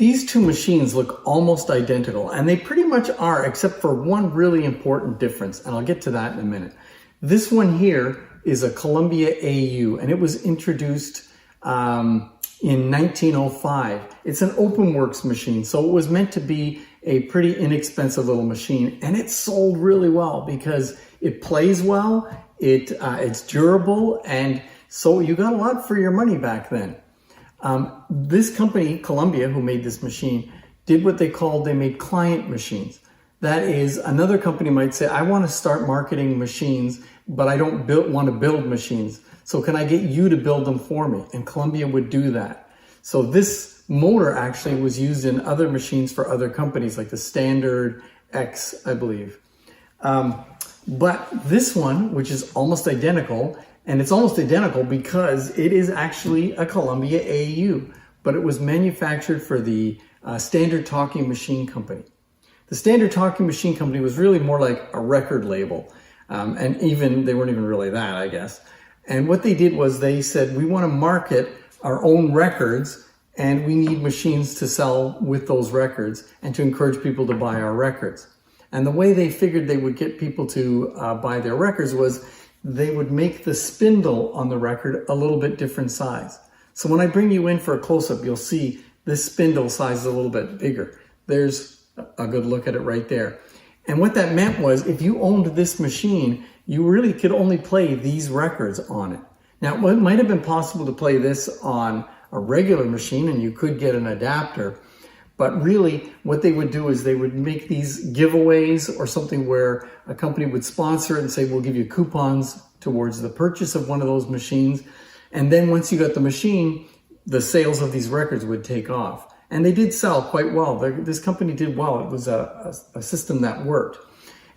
These two machines look almost identical, and they pretty much are, except for one really important difference, and I'll get to that in a minute. This one here is a Columbia AU, and it was introduced in 1905. It's an OpenWorks machine, so it was meant to be a pretty inexpensive little machine, and it sold really well because it plays well, it's durable, and so you got a lot for your money back then. This company, Columbia, who made this machine, did what they made client machines. That is, another company might say, I want to start marketing machines, but I don't want to build machines. So can I get you to build them for me? And Columbia would do that. So this motor actually was used in other machines for other companies, like the Standard X, I believe. But this one, which is almost identical, and it's almost identical because it is actually a Columbia AU, but it was manufactured for the Standard Talking Machine Company. The Standard Talking Machine Company was really more like a record label, and they weren't even really that, I guess. And what they did was they said, we want to market our own records, and we need machines to sell with those records and to encourage people to buy our records. And the way they figured they would get people to buy their records was they would make the spindle on the record a little bit different size. So when I bring you in for a close-up, you'll see this spindle size is a little bit bigger. There's a good look at it right there. And what that meant was if you owned this machine, you really could only play these records on it. Now, it might have been possible to play this on a regular machine, and you could get an adapter. But really, what they would do is they would make these giveaways or something where a company would sponsor it and say, we'll give you coupons towards the purchase of one of those machines. And then once you got the machine, the sales of these records would take off. And they did sell quite well. This company did well. It was a system that worked.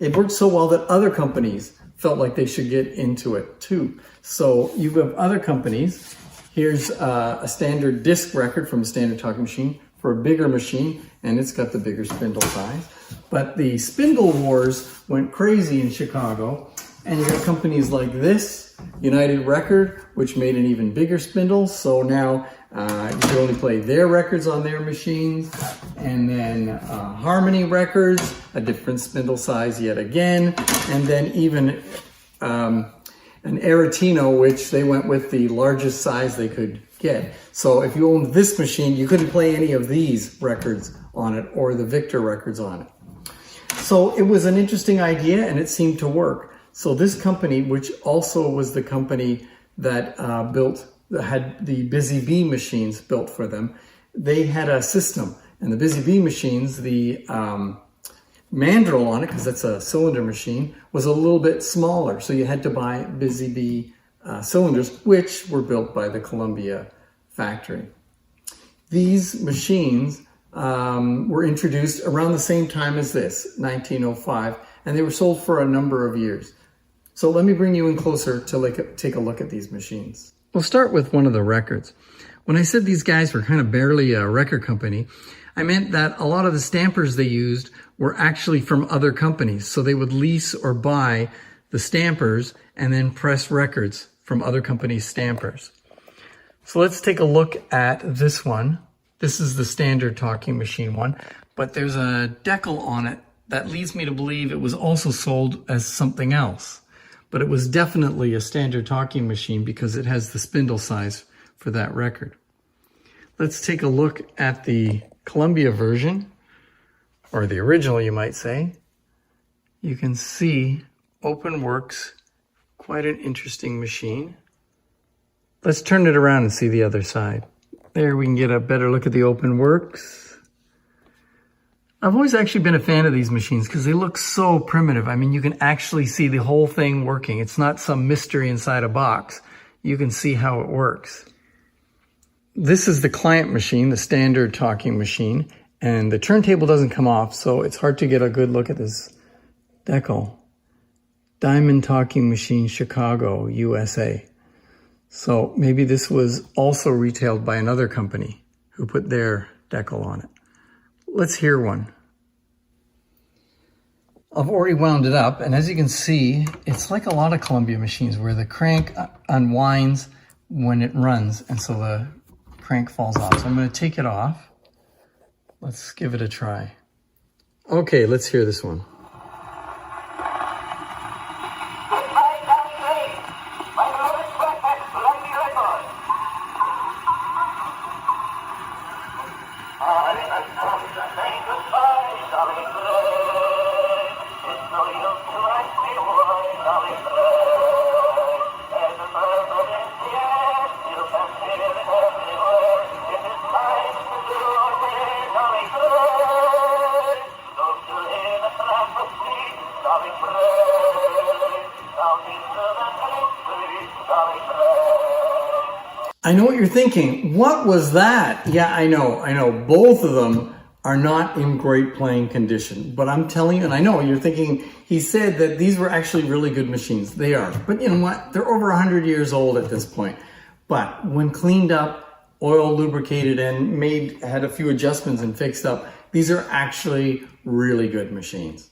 It worked so well that other companies felt like they should get into it too. So you have other companies. Here's a standard disc record from a Standard Talking Machine for a bigger machine, and it's got the bigger spindle size. But the spindle wars went crazy in Chicago, and you got companies like this, United Record, which made an even bigger spindle. So now you can only play their records on their machines. And then Harmony Records, a different spindle size yet again. And then even an Aretino, which they went with the largest size they could get. So if you owned this machine, you couldn't play any of these records on it or the Victor records on it. So it was an interesting idea, and it seemed to work. So this company, which also was the company that had the Busy Bee machines built for them, they had a system. And the Busy Bee machines, the mandrel on it, because that's a cylinder machine, was a little bit smaller. So you had to buy Busy Bee cylinders, which were built by the Columbia factory. These machines were introduced around the same time as this, 1905, and they were sold for a number of years. So let me bring you in closer to take a look at these machines. We'll start with one of the records. When I said these guys were kind of barely a record company, I meant that a lot of the stampers they used were actually from other companies. So they would lease or buy the stampers and then press records from other companies' stampers. So let's take a look at this one. This is the Standard Talking Machine one, but there's a decal on it that leads me to believe it was also sold as something else. But it was definitely a Standard Talking Machine because it has the spindle size for that record. Let's take a look at the Columbia version, or the original you might say. You can see OpenWorks, quite an interesting machine. Let's turn it around and see the other side. There we can get a better look at the OpenWorks. I've always actually been a fan of these machines because they look so primitive. I mean, you can actually see the whole thing working. It's not some mystery inside a box. You can see how it works. This is the client machine, the Standard Talking Machine, and the turntable doesn't come off, so it's hard to get a good look at this decal. Diamond Talking Machine, Chicago, USA. So maybe this was also retailed by another company who put their decal on it. Let's hear one. I've already wound it up, and as you can see, it's like a lot of Columbia machines where the crank unwinds when it runs, and so the crank falls off. So I'm going to take it off, Let's give it a try. Okay, let's hear this one. I know what you're thinking. What was that? Yeah, I know. Both of them are not in great playing condition. But I'm telling you, and I know you're thinking, he said that these were actually really good machines. They are. But you know what? They're over 100 years old at this point. But when cleaned up, oil lubricated, and had a few adjustments and fixed up, these are actually really good machines.